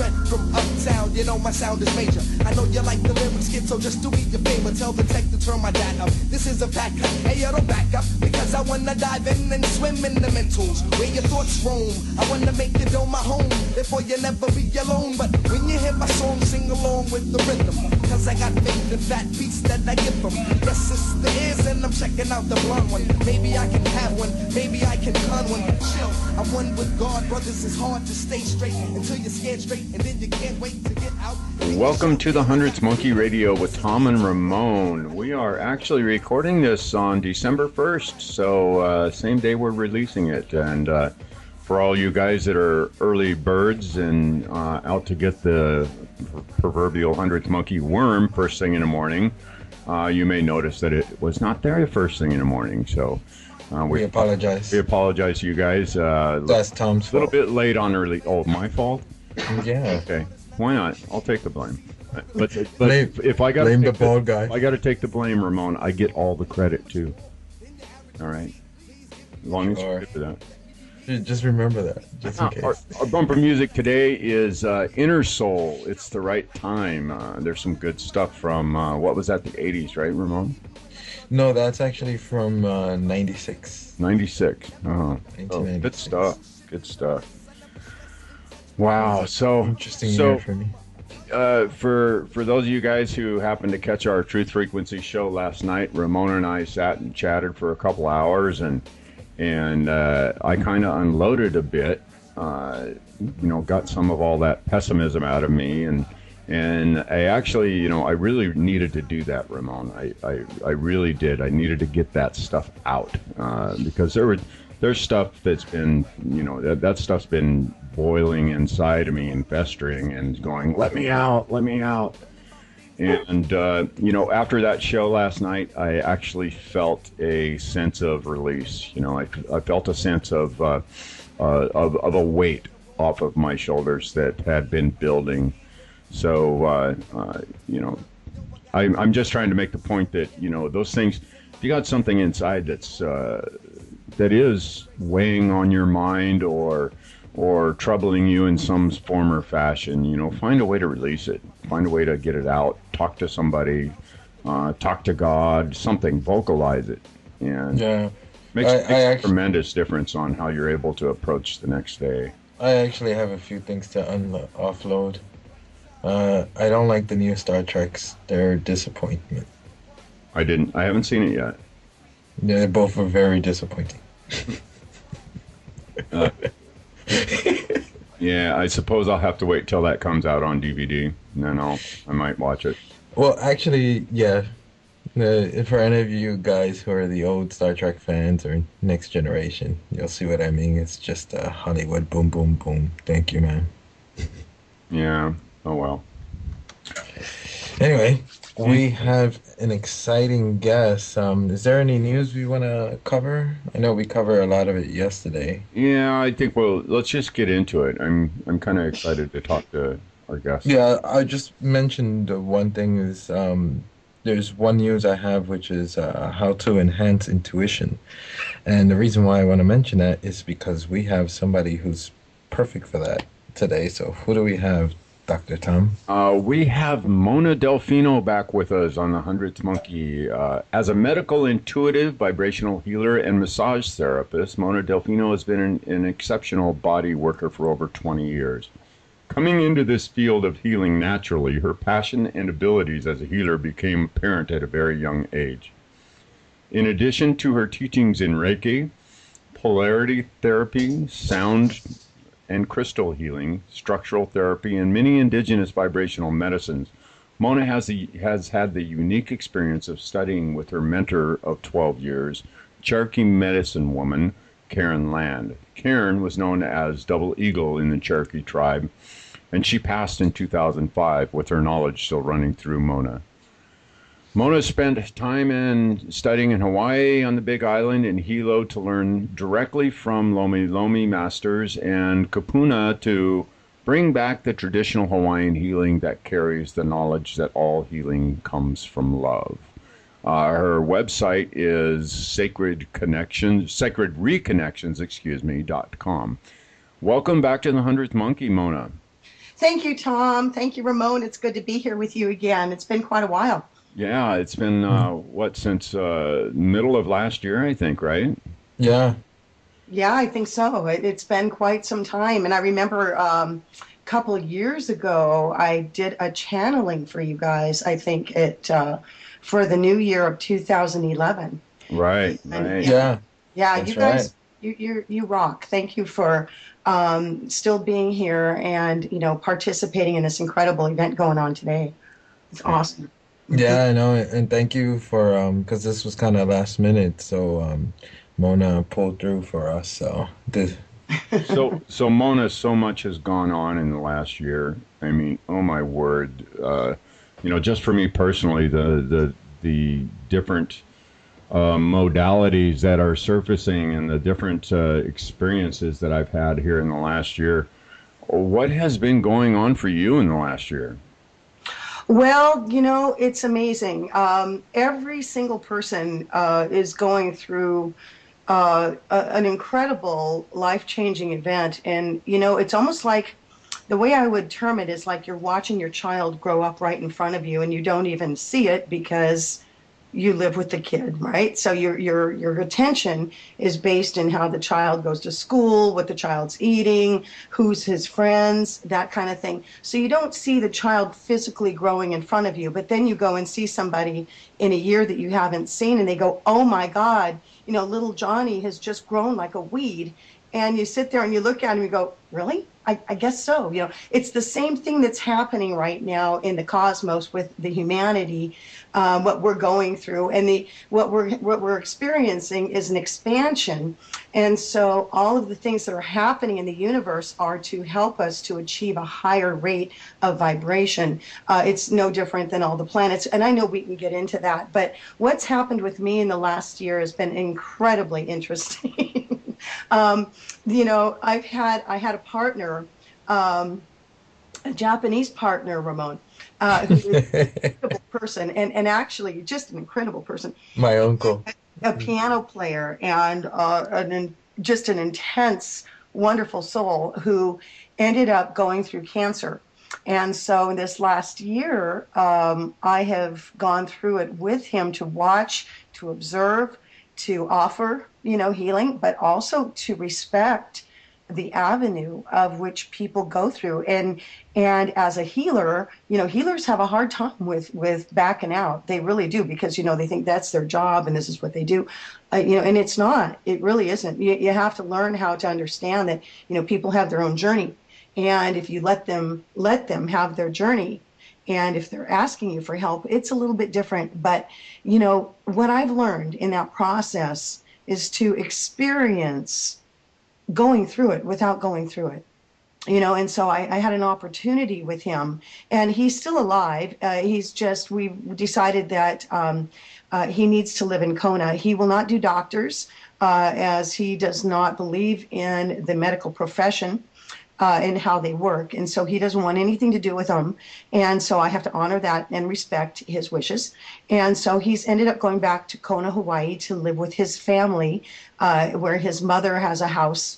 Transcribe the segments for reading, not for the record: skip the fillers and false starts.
threat from uptown, you know my sound is major. I know you like the lyrics, kid, so just do me a favor. Tell the tech to turn my dad up. This is a pack cut, hey, yo, don't back up. Because I wanna dive in and swim in the mentals, where your thoughts roam. I wanna make your dome my home, therefore you'll never be alone. But when you hear my song, sing along with the rhythm. Cause I got faith in fat beats that I give them. Yes, it's the ears and I'm checking out the blonde one. Maybe I can have one, maybe I can con one. Chill, I'm one with God, brothers, it's hard to stay straight until you're scared straight, and then you can't wait to get out. Welcome to the Hundredth Monkey Radio with Tom and Ramon. We are actually recording this on December 1st, so same day we're releasing it. And for all you guys that are early birds and out to get the proverbial 100th monkey worm first thing in the morning, you may notice that it was not there the first thing in the morning. So we apologize. We apologize to you guys. That's Tom's fault. A little bit late on early. Oh, my fault? Yeah. Okay. Why not? I'll take the blame. But blame, if I got blame the bald guy. If I got to take the blame, Ramon, I get all the credit too. All right. As long as you're good for that. Just remember that, just in case. Our bumper music today is Inner Soul. It's the right time. There's some good stuff from, what was that, the 80s, right, Ramon? No, that's actually from 96. 96. Oh, good stuff. Good stuff. Wow. So interesting year for me. For those of you guys who happened to catch our Truth Frequency show last night, Ramona and I sat and chatted for a couple hours, and I kind of unloaded a bit, got some of all that pessimism out of me, and I actually, I really needed to do that, Ramon. I really did. I needed to get that stuff out, because there's stuff that's been, that stuff's been boiling inside of me and festering and going, let me out. And, after that show last night, I actually felt a sense of release. I felt a sense of a weight off of my shoulders that had been building. So, I'm just trying to make the point that, those things, if you got something inside that is weighing on your mind or troubling you in some form or fashion, find a way to release it. Find a way to get it out. Talk to somebody. Talk to God. Something. Vocalize it. And makes a tremendous difference on how you're able to approach the next day. I actually have a few things to offload. I don't like the new Star Treks. They're a disappointment. I haven't seen it yet. They both are very disappointing. Yeah, I suppose I'll have to wait till that comes out on DVD, and then I might watch it. Well, actually, yeah. For any of you guys who are the old Star Trek fans or Next Generation, you'll see what I mean. It's just Hollywood boom, boom, boom. Thank you, man. Yeah. Oh, well. Anyway, we have an exciting guest. Is there any news we want to cover? I know we covered a lot of it yesterday. Yeah, I think, let's just get into it. I'm kind of excited to talk to our guest. Yeah, I just mentioned one thing is there's one news I have, which is how to enhance intuition. And the reason why I want to mention that is because we have somebody who's perfect for that today. So who do we have, Dr. Tom? We have Mona Delfino back with us on the 100th Monkey. As a medical intuitive, vibrational healer, and massage therapist, Mona Delfino has been an exceptional body worker for over 20 years. Coming into this field of healing naturally, her passion and abilities as a healer became apparent at a very young age. In addition to her teachings in Reiki, Polarity Therapy, sound and crystal healing, structural therapy, and many indigenous vibrational medicines, Mona has had the unique experience of studying with her mentor of 12 years, Cherokee medicine woman, Karen Land. Karen was known as Double Eagle in the Cherokee Tribe, and she passed in 2005 with her knowledge still running through Mona. Mona spent time studying in Hawaii on the Big Island in Hilo to learn directly from Lomi Lomi masters and Kupuna to bring back the traditional Hawaiian healing that carries the knowledge that all healing comes from love. Her website is sacredreconnections.com. Welcome back to the 100th Monkey, Mona. Thank you, Tom. Thank you, Ramon. It's good to be here with you again. It's been quite a while. Yeah, it's been since middle of last year, I think, right? Yeah. Yeah, I think so. It's been quite some time. And I remember a couple of years ago, I did a channeling for you guys, I think for the new year of 2011. Right, And right. Yeah. yeah, you That's right. guys, you rock. Thank you for still being here and, participating in this incredible event going on today. It's Yeah. awesome. Yeah, I know, and thank you for because this was kind of last minute, so Mona pulled through for us. So this, So Mona, so much has gone on in the last year. I mean, oh my word. Just for me personally, the different modalities that are surfacing and the different experiences that I've had here in the last year. What has been going on for you in the last year? Well, it's amazing. Every single person is going through an incredible life-changing event. And, it's almost like the way I would term it is like you're watching your child grow up right in front of you and you don't even see it because you live with the kid, right? So your attention is based in how the child goes to school, what the child's eating, who's his friends, that kind of thing. So you don't see the child physically growing in front of you, but then you go and see somebody in a year that you haven't seen and they go, "Oh my God, little Johnny has just grown like a weed." And you sit there and you look at him and you go, "Really? I guess so." It's the same thing that's happening right now in the cosmos with the humanity, what we're going through, and what we're experiencing is an expansion. And so all of the things that are happening in the universe are to help us to achieve a higher rate of vibration. It's no different than all the planets, and I know we can get into that. But what's happened with me in the last year has been incredibly interesting. I had a partner, a Japanese partner, Ramon, who is an incredible person, and actually just an incredible person. my uncle. A piano player and just an intense, wonderful soul who ended up going through cancer. And so in this last year, I have gone through it with him to watch, to observe, to offer, healing, but also to respect the avenue of which people go through. And as a healer, healers have a hard time with backing out. They really do, because, they think that's their job and this is what they do. And it's not. It really isn't. You have to learn how to understand that, people have their own journey. And if you let them have their journey, and if they're asking you for help, it's a little bit different. But, what I've learned in that process is to experience going through it without going through it. And so I had an opportunity with him, and he's still alive. We've decided that he needs to live in Kona. He will not do doctors, as he does not believe in the medical profession. And how they work. And so he doesn't want anything to do with them. And so I have to honor that and respect his wishes. And so he's ended up going back to Kona, Hawaii to live with his family, where his mother has a house,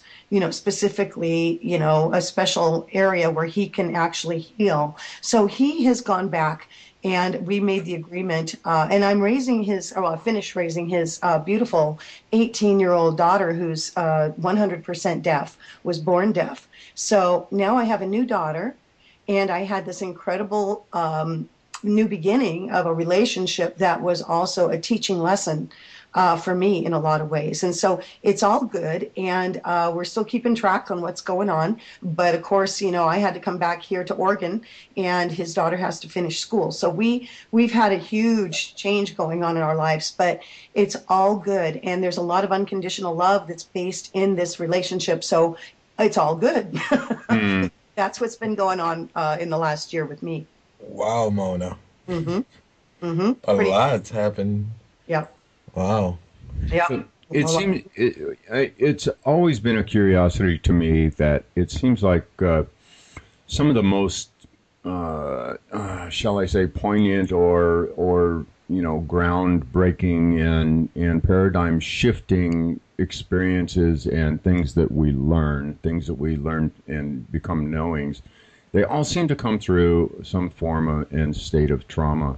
specifically, a special area where he can actually heal. So he has gone back, and we made the agreement, and I'm finished raising his beautiful 18-year-old daughter who's 100% deaf, was born deaf. So now I have a new daughter, and I had this incredible new beginning of a relationship that was also a teaching lesson for me in a lot of ways. And so it's all good, and we're still keeping track on what's going on. But of course, I had to come back here to Oregon, and his daughter has to finish school. So we've had a huge change going on in our lives, but it's all good. And there's a lot of unconditional love that's based in this relationship. So it's all good. Mm. That's what's been going on in the last year with me. Wow, Mona. Mm-hmm. Mm-hmm. A lot's happened. Yep. Wow. Yep. It's always been a curiosity to me that it seems like some of the most, shall I say, poignant or groundbreaking and paradigm shifting experiences and things that we learn and become knowings, they all seem to come through some form of and state of trauma.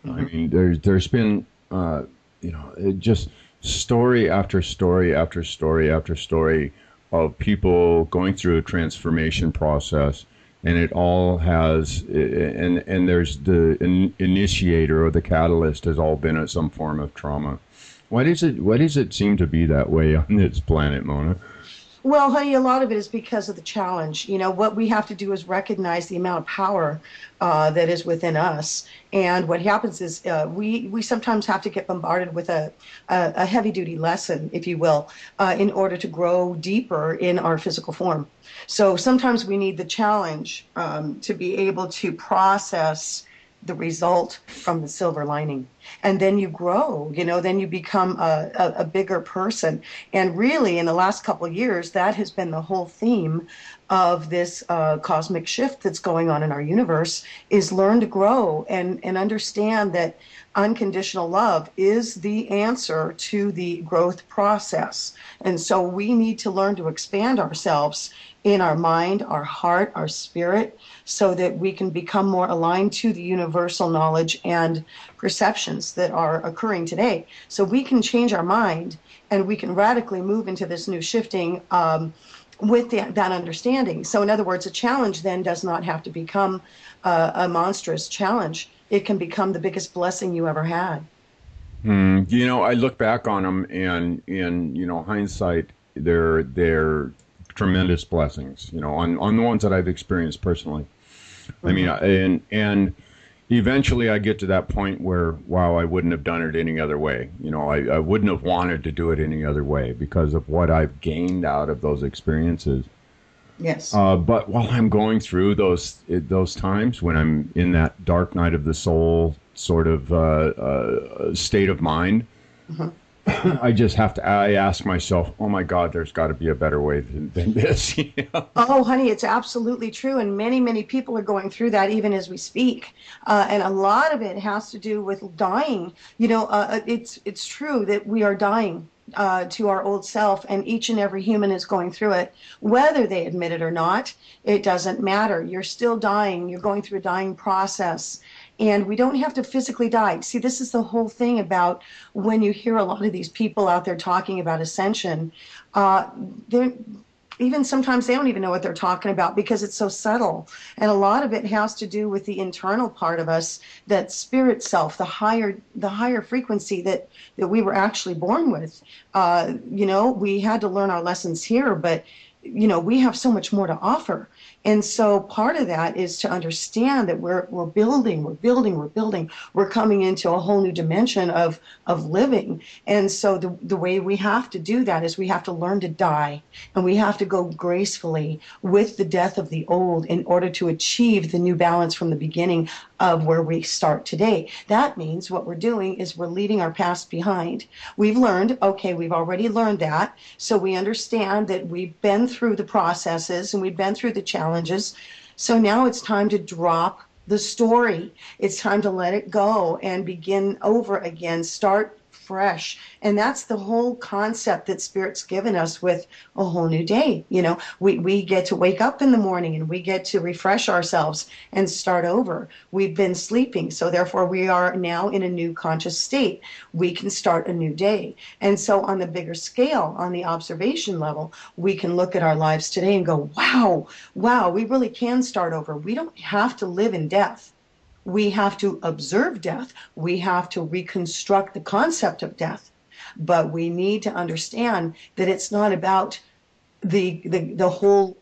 I mean, there's been it just story after story after story after story of people going through a transformation process, and it all has and there's the initiator or the catalyst has all been some form of trauma. Why does it seem to be that way on this planet, Mona? Well, honey, a lot of it is because of the challenge. You know, what we have to do is recognize the amount of power that is within us. And what happens is we sometimes have to get bombarded with a heavy-duty lesson, if you will, in order to grow deeper in our physical form. So sometimes we need the challenge to be able to process the result from the silver lining. And then you grow, then you become a bigger person. And really, in the last couple of years, that has been the whole theme of this cosmic shift that's going on in our universe, is learn to grow and understand that unconditional love is the answer to the growth process. And so we need to learn to expand ourselves in our mind, our heart, our spirit, so that we can become more aligned to the universal knowledge and perceptions that are occurring today. So we can change our mind and we can radically move into this new shifting with that understanding. So in other words, a challenge then does not have to become a monstrous challenge. It can become the biggest blessing you ever had. I look back on them, and in hindsight, they're tremendous blessings. On the ones that I've experienced personally. I mean, and eventually I get to that point where, wow, I wouldn't have done it any other way. I wouldn't have wanted to do it any other way because of what I've gained out of those experiences. Yes. But while I'm going through those times when I'm in that dark night of the soul sort of state of mind, I ask myself, oh my God, there's got to be a better way than this. Oh, honey, it's absolutely true. And many, many people are going through that even as we speak. And a lot of it has to do with dying. It's true that we are dying to our old self, and each and every human is going through it, whether they admit it or not. It doesn't matter. You're still dying. You're going through a dying process. And we don't have to physically die. See, this is the whole thing about when you hear a lot of these people out there talking about ascension, even sometimes they don't even know what they're talking about because it's so subtle. And a lot of it has to do with the internal part of us, that spirit self, the higher frequency that we were actually born with. We had to learn our lessons here, but we have so much more to offer. And so part of that is to understand that we're building. We're coming into a whole new dimension of living. And so the way we have to do that is we have to learn to die, and we have to go gracefully with the death of the old in order to achieve the new balance from the beginning of where we start today. That means what we're doing is we're leaving our past behind. We've learned, we've already learned that. So we understand that we've been through the processes and we've been through the challenges. So now it's time to drop the story. It's time to let it go and begin over again, start fresh. And that's the whole concept that Spirit's given us with a whole new day. We get to wake up in the morning and we get to refresh ourselves and start over. We've been sleeping, so therefore we are now in a new conscious state. We can start a new day. And so on the bigger scale, on the observation level, we can look at our lives today and go, wow, we really can start over. We don't have to live in death. We have to observe death. We have to reconstruct the concept of death. But we need to understand that it's not about the whole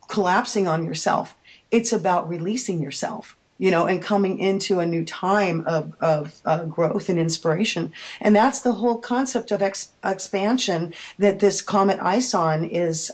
collapsing on yourself. It's about releasing yourself, and coming into a new time of growth and inspiration. And that's the whole concept of expansion that this comet Ison is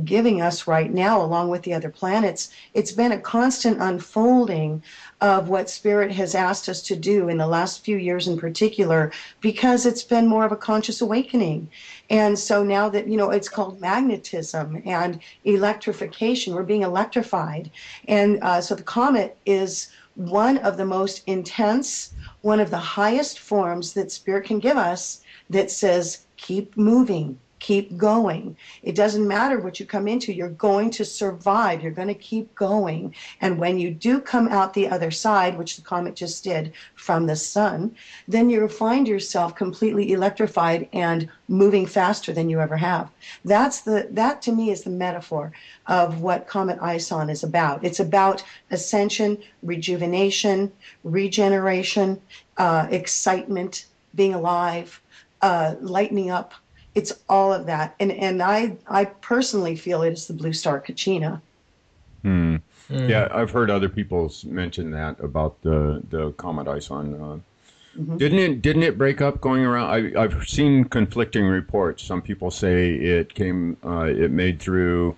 giving us right now, along with the other planets. It's been a constant unfolding of what Spirit has asked us to do in the last few years in particular, because it's been more of a conscious awakening. And so now that, it's called magnetism and electrification, we're being electrified. And so the comet is one of the most intense, one of the highest forms that Spirit can give us that says, keep moving, Keep going. It doesn't matter what you come into. You're going to survive. You're going to keep going. And when you do come out the other side, which the comet just did from the sun, then you'll find yourself completely electrified and moving faster than you ever have. That to me is the metaphor of what Comet Ison is about. It's about ascension, rejuvenation, regeneration, excitement, being alive, lightening up. It's all of that. And I personally feel it is the blue star Kachina. Yeah, I've heard other people mention that about the Comet Ison. Didn't it break up going around? I've seen conflicting reports. Some people say it made through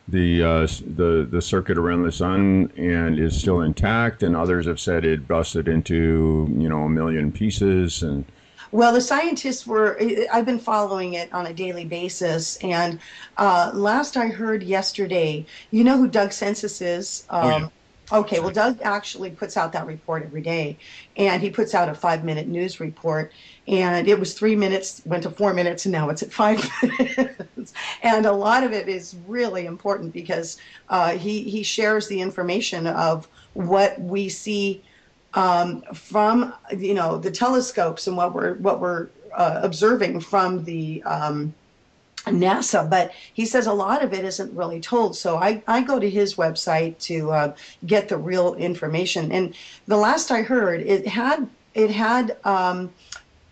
the circuit around the sun and is still intact, and others have said it busted into a million pieces. And well, the scientists I've been following it on a daily basis, and last I heard yesterday, you know who Doug Census is? Yeah. Okay, well, Doug actually puts out that report every day, and he puts out a 5-minute news report, and it was 3 minutes, went to 4 minutes, and now it's at 5 minutes. And a lot of it is really important because he shares the information of what we see from the telescopes and what we're observing from the NASA, but he says a lot of it isn't really told. So I go to his website to get the real information. And the last I heard, it had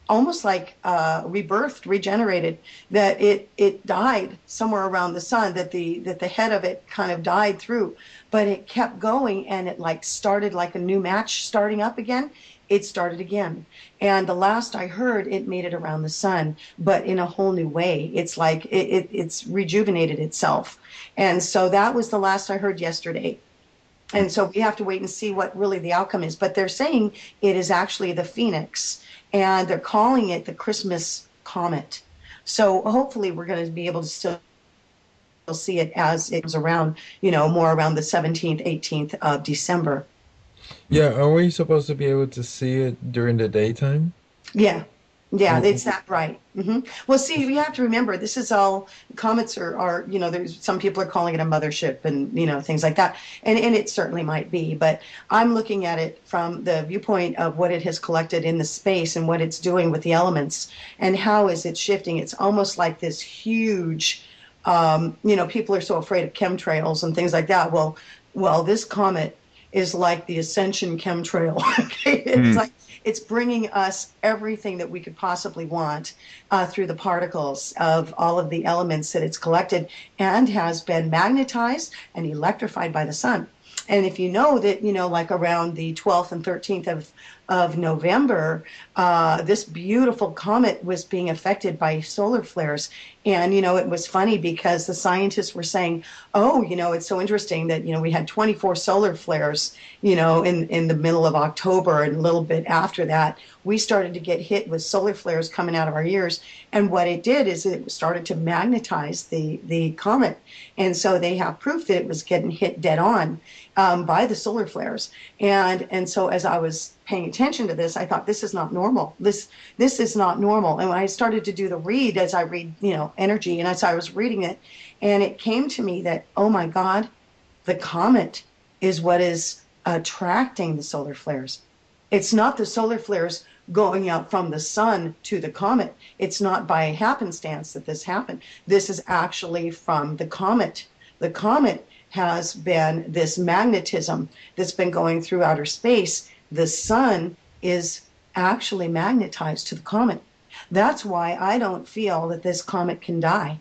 almost like rebirthed, regenerated, that it died somewhere around the sun, that the head of it kind of died through, but it kept going, and it like started like a new match starting up again. It started again. And the last I heard, it made it around the sun, but in a whole new way. It's like it's rejuvenated itself. And so that was the last I heard yesterday. And so we have to wait and see what really the outcome is. But they're saying it is actually the Phoenix, and they're calling it the Christmas comet. So hopefully we're going to be able to still see it as it was around, more around the 17th, 18th of December. Yeah, are we supposed to be able to see it during the daytime? Yeah, it's that bright. Well, see, we have to remember, this is all, comets are there's some people are calling it a mothership and, things like that. And it certainly might be, but I'm looking at it from the viewpoint of what it has collected in the space and what it's doing with the elements and how is it shifting. It's almost like this huge, people are so afraid of chemtrails and things like that. Well, this comet is like the ascension chemtrail. Okay? It's like it's bringing us everything that we could possibly want through the particles of all of the elements that it's collected and has been magnetized and electrified by the sun. And if you know that, like around the 12th and 13th of November, this beautiful comet was being affected by solar flares. And, it was funny because the scientists were saying, it's so interesting that, we had 24 solar flares, in the middle of October, and a little bit after that, we started to get hit with solar flares coming out of our ears. And what it did is it started to magnetize the comet. And so they have proof that it was getting hit dead on by the solar flares. And so as I was paying attention to this, I thought, this is not normal. This is not normal. And when I started to do the read, as I read, energy, and as I was reading it, and it came to me that, oh my God, the comet is what is attracting the solar flares. It's not the solar flares going out from the sun to the comet. It's not by happenstance that this happened. This is actually from the comet. The comet has been this magnetism that's been going through outer space. The sun is actually magnetized to the comet. That's why I don't feel that this comet can die.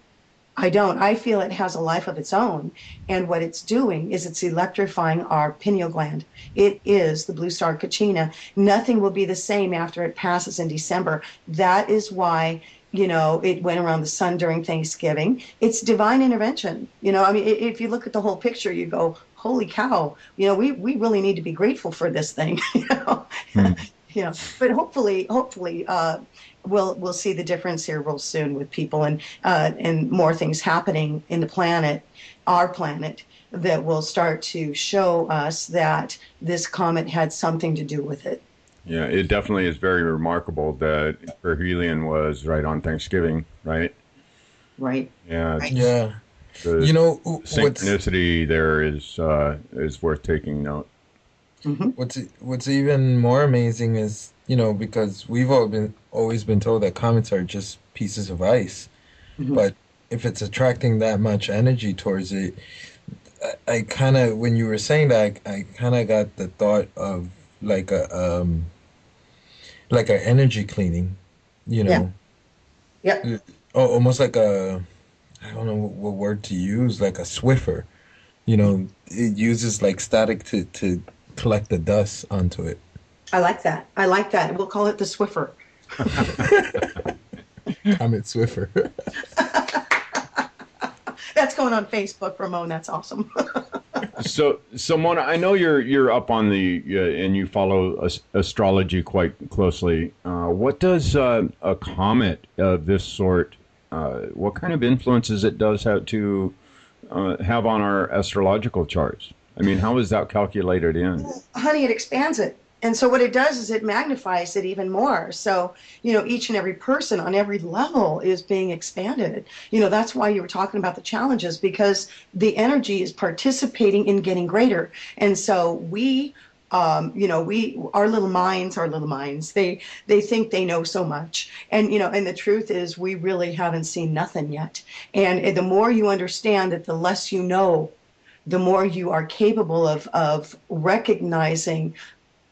I don't. I feel it has a life of its own. And what it's doing is it's electrifying our pineal gland. It is the blue star Kachina. Nothing will be the same after it passes in December. That is why, it went around the sun during Thanksgiving. It's divine intervention. If you look at the whole picture, you go, holy cow, we really need to be grateful for this thing. But hopefully, we'll see the difference here real soon with people and more things happening in the planet, our planet, that will start to show us that this comet had something to do with it. Yeah, it definitely is very remarkable that perihelion was right on Thanksgiving, right? Right. Yeah, Right. Yeah. the You know, what's synchronicity there is worth taking note. Hmm. what's even more amazing is, because we've always been told that comets are just pieces of ice, Hmm. but if it's attracting that much energy towards it, I kind of, when you were saying that, I kind of got the thought of like a energy cleaning, you Yeah. know, Yep. almost like I don't know what word to use, like a Swiffer. It uses like static to collect the dust onto it. I like that. I like that. We'll call it the Swiffer. Comet Swiffer. That's going on Facebook, Ramon. That's awesome. So Mona, I know you're up on the and you follow astrology quite closely. What does a comet of this sort? What kind of influences it does have on our astrological charts? I mean, how is that calculated in? Honey, it expands it. And so what it does is it magnifies it even more. So, each and every person on every level is being expanded. That's why you were talking about the challenges, because the energy is participating in getting greater. And so our little minds, they think they know so much. And the truth is we really haven't seen nothing yet. And the more you understand that, the less you know, the more you are capable of recognizing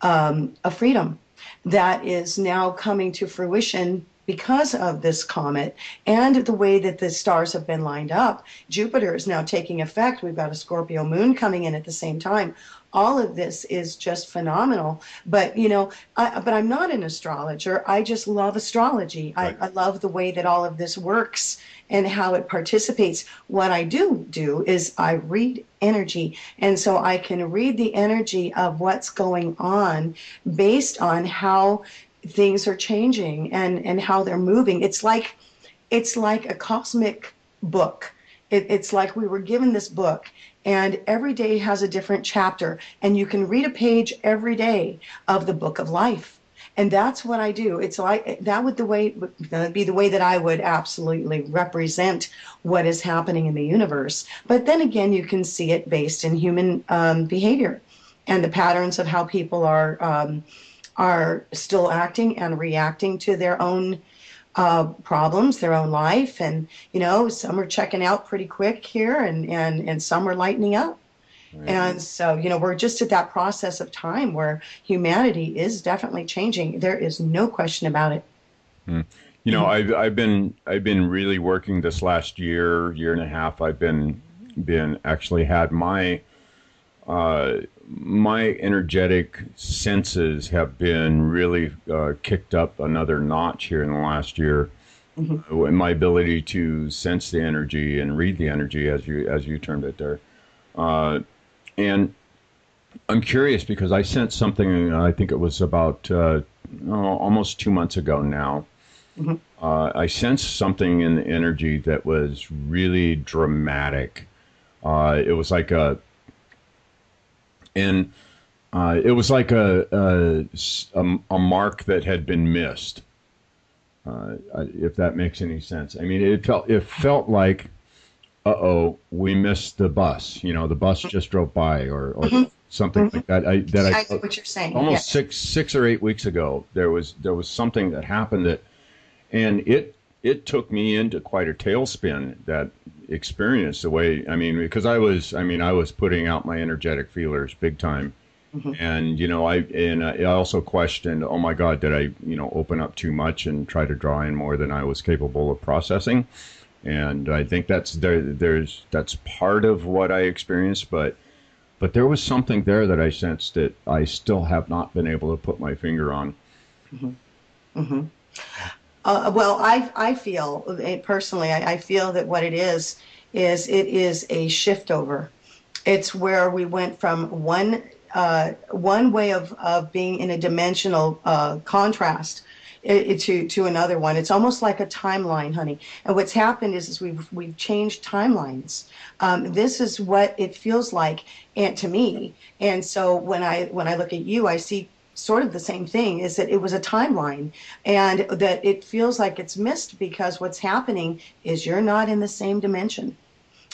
a freedom that is now coming to fruition because of this comet and the way that the stars have been lined up. Jupiter is now taking effect. We've got a Scorpio moon coming in at the same time. All of this is just phenomenal. But but I'm not an astrologer. I just love astrology. Right. I love the way that all of this works and how it participates. What I do is I read energy, and so I can read the energy of what's going on based on how things are changing and how they're moving. It's like a cosmic book. It's like we were given this book, and every day has a different chapter, and you can read a page every day of the book of life. And that's what I do. It's like that would be the way that I would absolutely represent what is happening in the universe. But then again, you can see it based in human behavior and the patterns of how people are still acting and reacting to their own problems, their own life. And, some are checking out pretty quick here, and some are lightening up. Right. And so, we're just at that process of time where humanity is definitely changing. There is no question about it. Hmm. I've been really working this last year and a half. I've been actually had my energetic senses have been really kicked up another notch here in the last year. Mm-hmm. My ability to sense the energy and read the energy, as you termed it there. And I'm curious because I sensed something. I think it was about almost 2 months ago now. Mm-hmm. I sensed something in the energy that was really dramatic. It was like a mark that had been missed. If that makes any sense. I mean, it felt like, we missed the bus. The bus just drove by, or something like that. I see what you're saying. Almost Yes. 6 or 8 weeks ago, there was something that happened and it took me into quite a tailspin, that experience. The way, because I was putting out my energetic feelers big time. Mm-hmm. And I also questioned, oh my God, did I open up too much and try to draw in more than I was capable of processing? And I think that's part of what I experienced, but there was something there that I sensed that I still have not been able to put my finger on. Mm-hmm. Mm-hmm. Well, I feel personally, I feel that what it is it is a shift over. It's where we went from one way of being in a dimensional contrast to another one. It's almost like a timeline, honey. And what's happened is we've changed timelines. This is what it feels like, and to me. And so when I look at you, I see sort of the same thing, is that it was a timeline, and that it feels like it's missed because what's happening is you're not in the same dimension.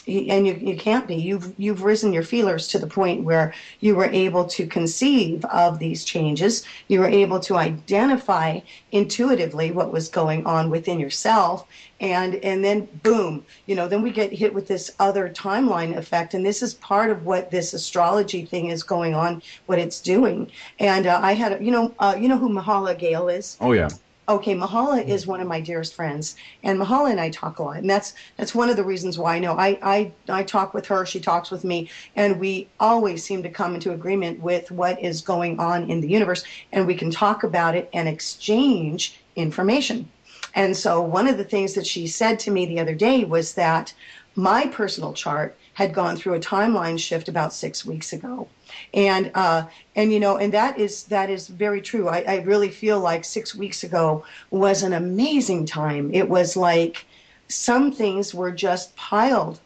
And you can't be. You've risen your feelers to the point where you were able to conceive of these changes. You were able to identify intuitively what was going on within yourself, and then boom, then we get hit with this other timeline effect, and this is part of what this astrology thing is going on, what it's doing. And I had, you know who Mahala Gale is? Oh yeah. Okay, Mahala is one of my dearest friends, and Mahala and I talk a lot, and that's one of the reasons why I know I talk with her, she talks with me, and we always seem to come into agreement with what is going on in the universe, and we can talk about it and exchange information. And so one of the things that she said to me the other day was that my personal chart had gone through a timeline shift about 6 weeks ago. And that is very true. I really feel like 6 weeks ago was an amazing time. It was like some things were just piled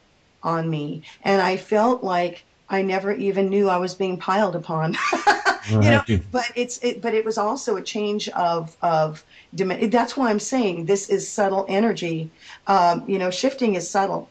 on me, and I felt like I never even knew I was being piled upon. But it was also a change of that's why I'm saying this is subtle energy. Shifting is subtle.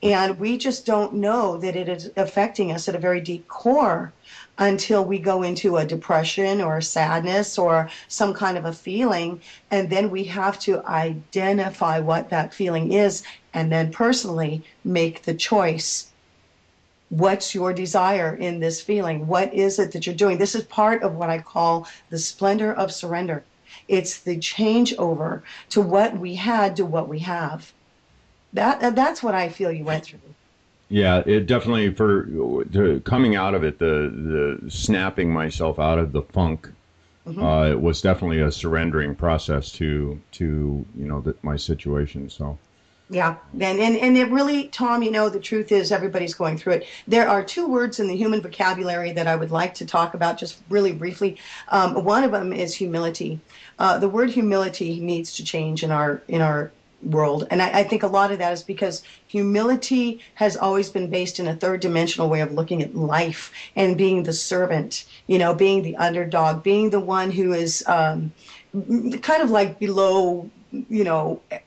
And we just don't know that it is affecting us at a very deep core until we go into a depression or a sadness or some kind of a feeling. And then we have to identify what that feeling is and then personally make the choice. What's your desire in this feeling? What is it that you're doing? This is part of what I call the splendor of surrender. It's the changeover to what we had to what we have. That's what I feel you went through. Yeah, it definitely, coming out of it, the snapping myself out of the funk, it was definitely a surrendering process to my situation. So. Yeah, and it really, Tom, the truth is everybody's going through it. There are two words in the human vocabulary that I would like to talk about just really briefly. One of them is humility. The word humility needs to change in our world. And I think a lot of that is because humility has always been based in a third dimensional way of looking at life and being the servant, being the underdog, being the one who is kind of like below,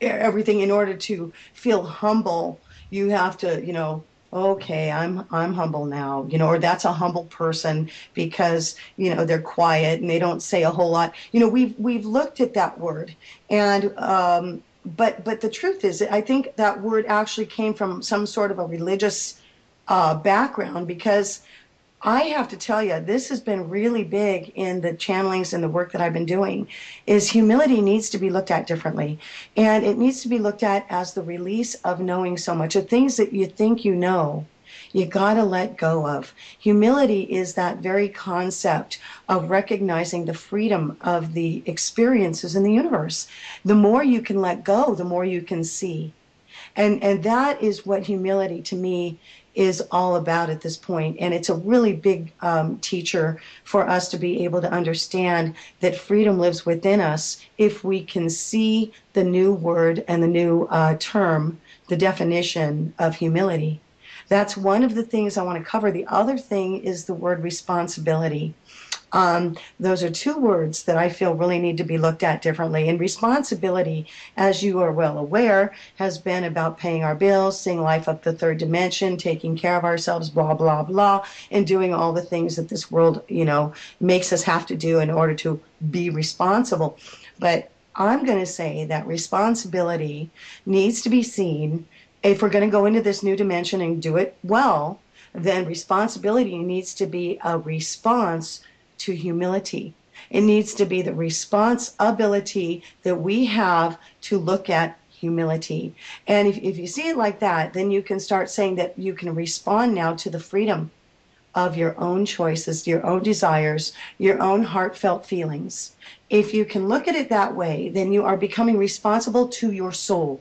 everything. In order to feel humble, you have to, okay, I'm humble now, or that's a humble person because, they're quiet and they don't say a whole lot. We've looked at that word, and but the truth is, I think that word actually came from some sort of a religious background, because I have to tell you, this has been really big in the channelings and the work that I've been doing, is humility needs to be looked at differently. And it needs to be looked at as the release of knowing so much. The things that you think you know, you got to let go of. Humility is that very concept of recognizing the freedom of the experiences in the universe. The more you can let go, the more you can see. And that is what humility to me is all about at this point. And it's a really big teacher for us to be able to understand that freedom lives within us if we can see the new word and the new term, the definition of humility. That's one of the things I want to cover. The other thing is the word responsibility. Those are two words that I feel really need to be looked at differently. And responsibility, as you are well aware, has been about paying our bills, seeing life up the third dimension, taking care of ourselves, blah, blah, blah, and doing all the things that this world, makes us have to do in order to be responsible. But I'm going to say that responsibility needs to be seen. If we're going to go into this new dimension and do it well, then responsibility needs to be a response to humility. It needs to be the responsibility that we have to look at humility. And if you see it like that, then you can start saying that you can respond now to the freedom of your own choices, your own desires, your own heartfelt feelings. If you can look at it that way, then you are becoming responsible to your soul.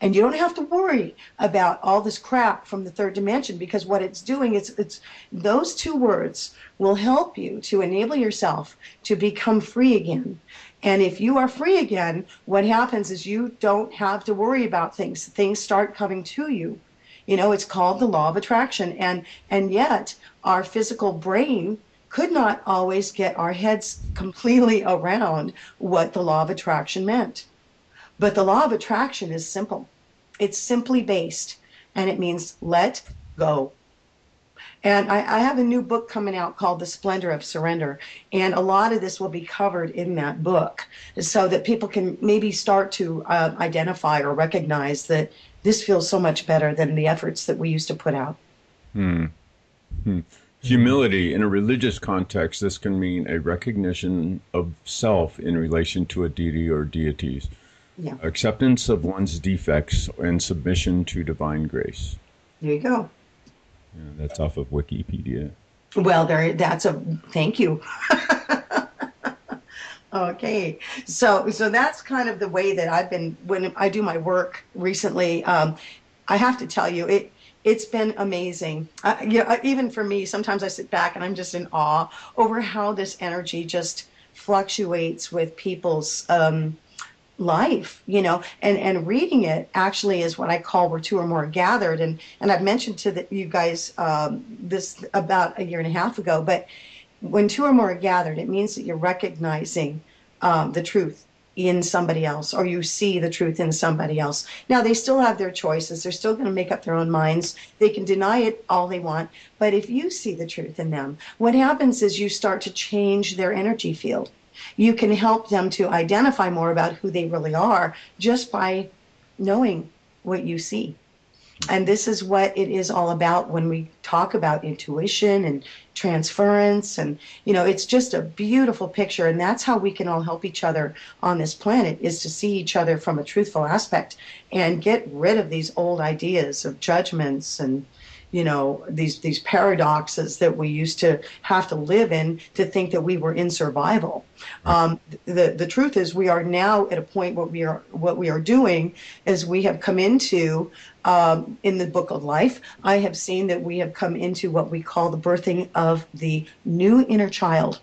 And you don't have to worry about all this crap from the third dimension, because what it's doing is those two words will help you to enable yourself to become free again. And if you are free again, what happens is you don't have to worry about things. Things start coming to you. It's called the law of attraction. And yet our physical brain could not always get our heads completely around what the law of attraction meant. But the law of attraction is simple. It's simply based, and it means let go. And I have a new book coming out called The Splendor of Surrender. And a lot of this will be covered in that book so that people can maybe start to identify or recognize that this feels so much better than the efforts that we used to put out. Humility in a religious context, this can mean a recognition of self in relation to a deity or deities. Yeah. Acceptance of one's defects and submission to divine grace. There you go. Yeah, that's off of Wikipedia. Well, thank you. Okay, so that's kind of the way that I've been when I do my work recently. I have to tell you, it's been amazing. Even for me, sometimes I sit back and I'm just in awe over how this energy just fluctuates with people's life, and reading it actually is what I call where two or more gathered. And I've mentioned to you guys this about a year and a half ago, but when two or more are gathered, it means that you're recognizing the truth in somebody else, or you see the truth in somebody else. Now, they still have their choices. They're still going to make up their own minds. They can deny it all they want. But if you see the truth in them, what happens is you start to change their energy field. You can help them to identify more about who they really are just by knowing what you see. And this is what it is all about when we talk about intuition and transference. And, it's just a beautiful picture. And that's how we can all help each other on this planet, is to see each other from a truthful aspect and get rid of these old ideas of judgments and, these paradoxes that we used to have to live in to think that we were in survival. The truth is we are now at a point where what we are doing is we have come into, in the book of life, I have seen that we have come into what we call the birthing of the new inner child.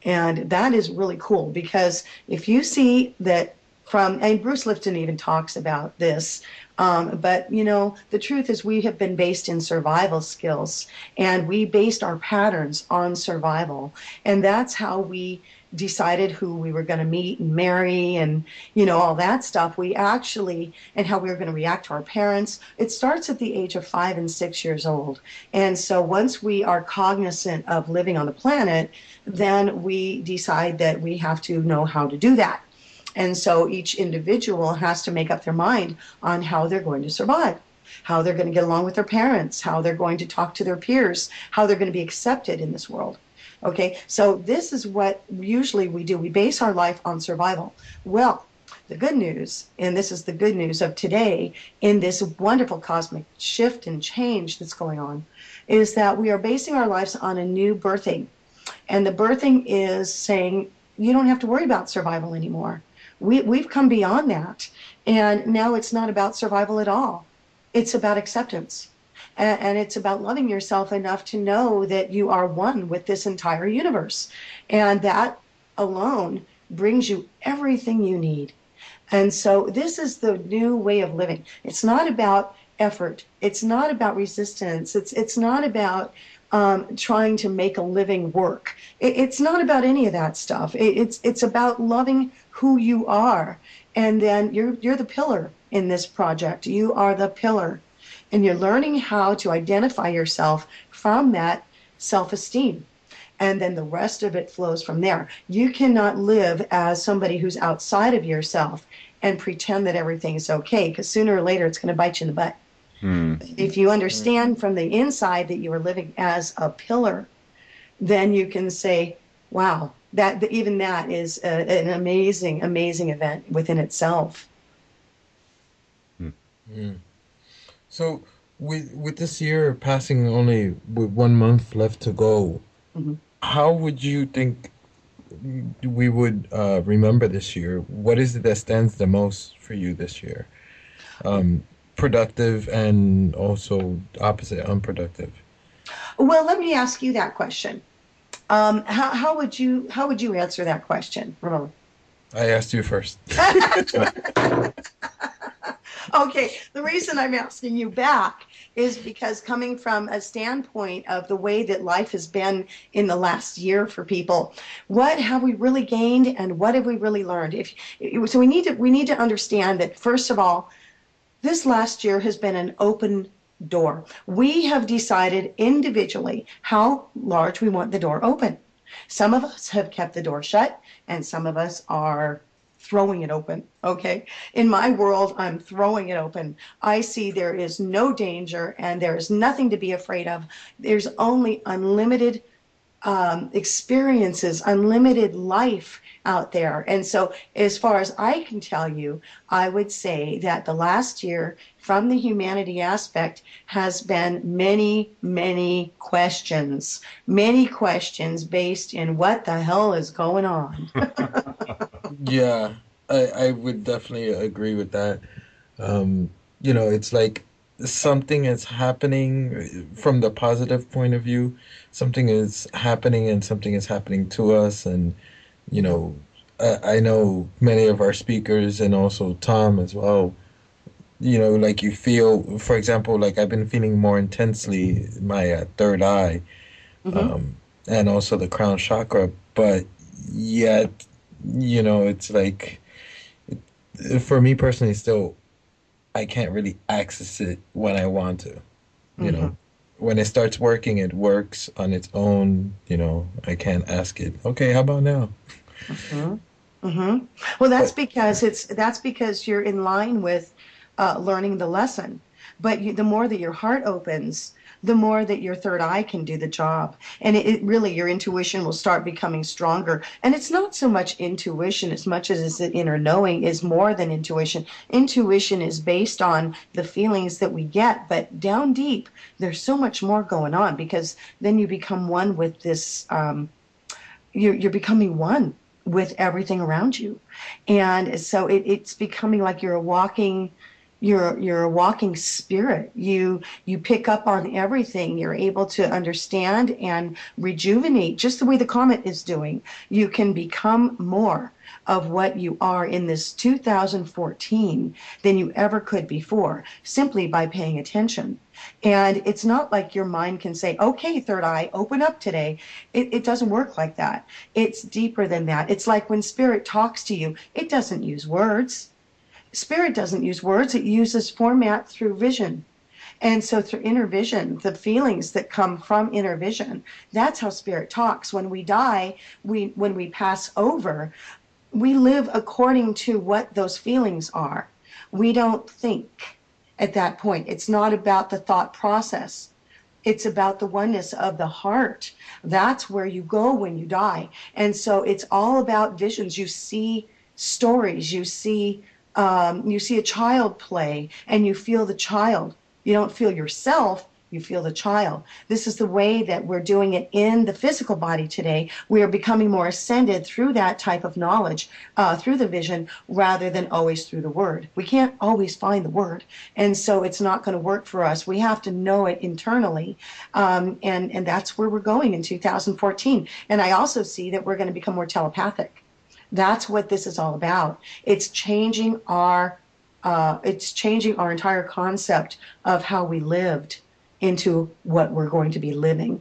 And that is really cool, because if you see that and Bruce Lipton even talks about this, but the truth is we have been based in survival skills, and we based our patterns on survival, and that's how we decided who we were going to meet and marry and all that stuff. We actually, and how we were going to react to our parents. It starts at the age of 5 and 6 years old. And so once we are cognizant of living on the planet, then we decide that we have to know how to do that. And so each individual has to make up their mind on how they're going to survive, how they're going to get along with their parents, how they're going to talk to their peers, how they're going to be accepted in this world. Okay, so this is what usually we do. We base our life on survival. Well, the good news, and this is the good news of today in this wonderful cosmic shift and change that's going on, is that we are basing our lives on a new birthing. And the birthing is saying, you don't have to worry about survival anymore. We've come beyond that. And now it's not about survival at all. It's about acceptance. And it's about loving yourself enough to know that you are one with this entire universe. And that alone brings you everything you need. And so this is the new way of living. It's not about effort. It's not about resistance. It's not about trying to make a living work. It's not about any of that stuff. It's about loving who you are. And then you're the pillar in this project. You are the pillar. And you're learning how to identify yourself from that self-esteem. And then the rest of it flows from there. You cannot live as somebody who's outside of yourself and pretend that everything is okay, because sooner or later it's going to bite you in the butt. If you understand from the inside that you are living as a pillar, then you can say, wow, even that is an amazing, amazing event within itself. So with this year passing only with 1 month left to go, how would you think we would remember this year? What is it that stands the most for you this year? Productive and also opposite, unproductive. Well, let me ask you that question. How would you answer that question, Ramon? I asked you first. Okay, the reason I'm asking you back is because coming from a standpoint of the way that life has been in the last year for people, what have we really gained and what have we really learned? So we need to understand that first of all, this last year has been an open door. We have decided individually how large we want the door open. Some of us have kept the door shut, and some of us are throwing it open. Okay. In my world, I'm throwing it open. I see there is no danger and there is nothing to be afraid of. There's only unlimited experiences, unlimited life out there. And so, as far as I can tell you, I would say that the last year, from the humanity aspect, has been many questions based in what the hell is going on. Yeah, I would definitely agree with that. It's like something is happening from the positive point of view. Something is happening and something is happening to us. And, you know, I know many of our speakers and also Tom as well, like you feel, for example, like I've been feeling more intensely my third eye, Hmm. um, and also the crown chakra, but yet, it's like, for me personally, still, I can't really access it when I want to. You Hmm. know, when it starts working, it works on its own. I can't ask it. Okay, how about now? Hmm. Hmm. Well, that's But because you're in line with learning the lesson. But the more that your heart opens, the more that your third eye can do the job, and it really your intuition will start becoming stronger. And it's not so much intuition as much as it's the inner knowing is more than intuition. Intuition is based on the feelings that we get, but down deep, there's so much more going on because then you become one with this. You're becoming one with everything around you, and so it's becoming like you're a walking spirit. You pick up on everything. You're able to understand and rejuvenate just the way the comet is doing. You can become more of what you are in this 2014 than you ever could before, simply by paying attention. And it's not like your mind can say, okay, third eye, open up today. It doesn't work like that. It's deeper than that. It's like when spirit talks to you, it doesn't use words. Spirit doesn't use words, it uses format through vision. And so through inner vision, the feelings that come from inner vision, that's how spirit talks. When we die, when we pass over, we live according to what those feelings are. We don't think at that point. It's not about the thought process. It's about the oneness of the heart. That's where you go when you die. And so it's all about visions. You see stories. You see a child play, and you feel the child. You don't feel yourself. You feel the child. This is the way that we're doing it in the physical body today. We are becoming more ascended through that type of knowledge, through the vision, rather than always through the word. We can't always find the word, and so it's not going to work for us. We have to know it internally, and that's where we're going in 2014. And I also see that we're going to become more telepathic. That's what this is all about. It's changing our entire concept of how we lived into what we're going to be living.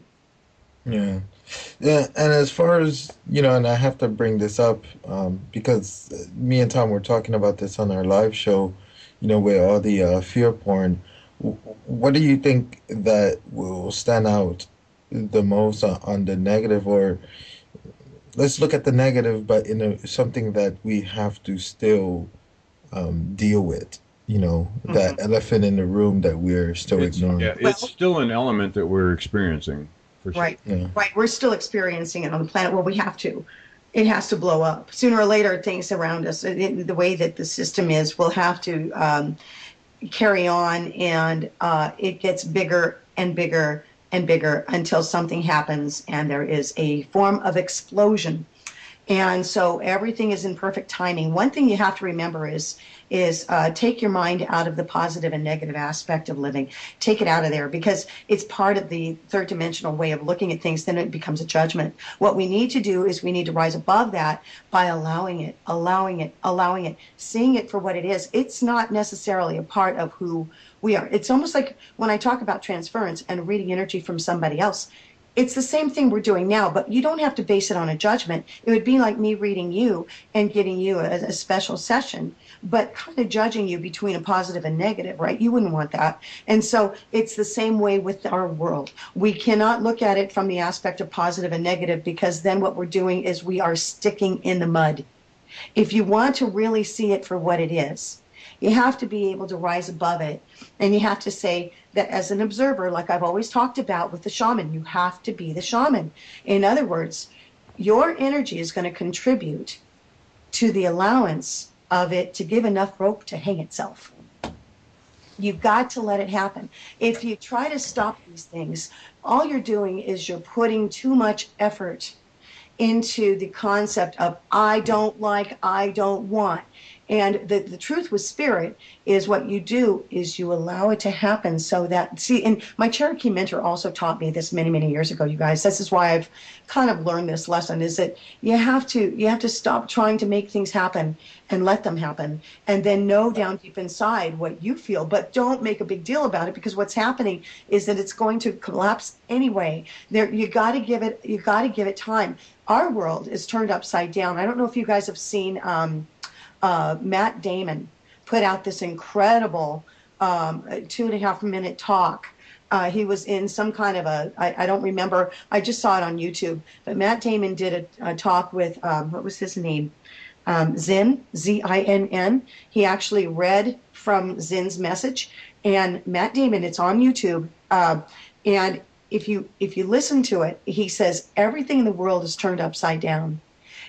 yeah, yeah. And as far as and I have to bring this up because me and Tom were talking about this on our live show. With all the fear porn. What do you think that will stand out the most on the negative, or let's look at the negative, but something that we have to still deal with. That Mhm. elephant in the room that we're still ignoring. It's Well, still an element that we're experiencing for sure. right, Yeah. right. We're still experiencing it on the planet. Well, we have to. It has to blow up sooner or later. Things around us, the way that the system is, will have to carry on, and it gets bigger and bigger and bigger until something happens, and there is a form of explosion. And so everything is in perfect timing. One thing you have to remember is take your mind out of the positive and negative aspect of living. Take it out of there, because it's part of the third dimensional way of looking at things. Then it becomes a judgment. What we need to do is we need to rise above that by allowing it, seeing it for what it is. It's not necessarily a part of who we are. It's almost like when I talk about transference and reading energy from somebody else. It's the same thing we're doing now, but you don't have to base it on a judgment. It would be like me reading you and giving you a special session, but kind of judging you between a positive and negative, right? You wouldn't want that. And so it's the same way with our world. We cannot look at it from the aspect of positive and negative, because then what we're doing is we are sticking in the mud. If you want to really see it for what it is, you have to be able to rise above it. And you have to say that as an observer, like I've always talked about with the shaman, you have to be the shaman. In other words, your energy is going to contribute to the allowance of it to give enough rope to hang itself. You've got to let it happen. If you try to stop these things, all you're doing is you're putting too much effort into the concept of I don't like, I don't want. And the truth with spirit is what you do is you allow it to happen so that, see, and my Cherokee mentor also taught me this many, many years ago, you guys. This is why I've kind of learned this lesson, is that you have to stop trying to make things happen and let them happen, and then know down deep inside what you feel, but don't make a big deal about it, because what's happening is that it's going to collapse anyway. You got to give it time. Our world is turned upside down. I don't know if you guys have seen Matt Damon put out this incredible 2.5 minute talk. He was in some kind of I don't remember, I just saw it on YouTube, but Matt Damon did a talk with, what was his name? Zinn, Z-I-N-N. He actually read from Zinn's message, and Matt Damon, it's on YouTube, and if you listen to it, he says everything in the world is turned upside down.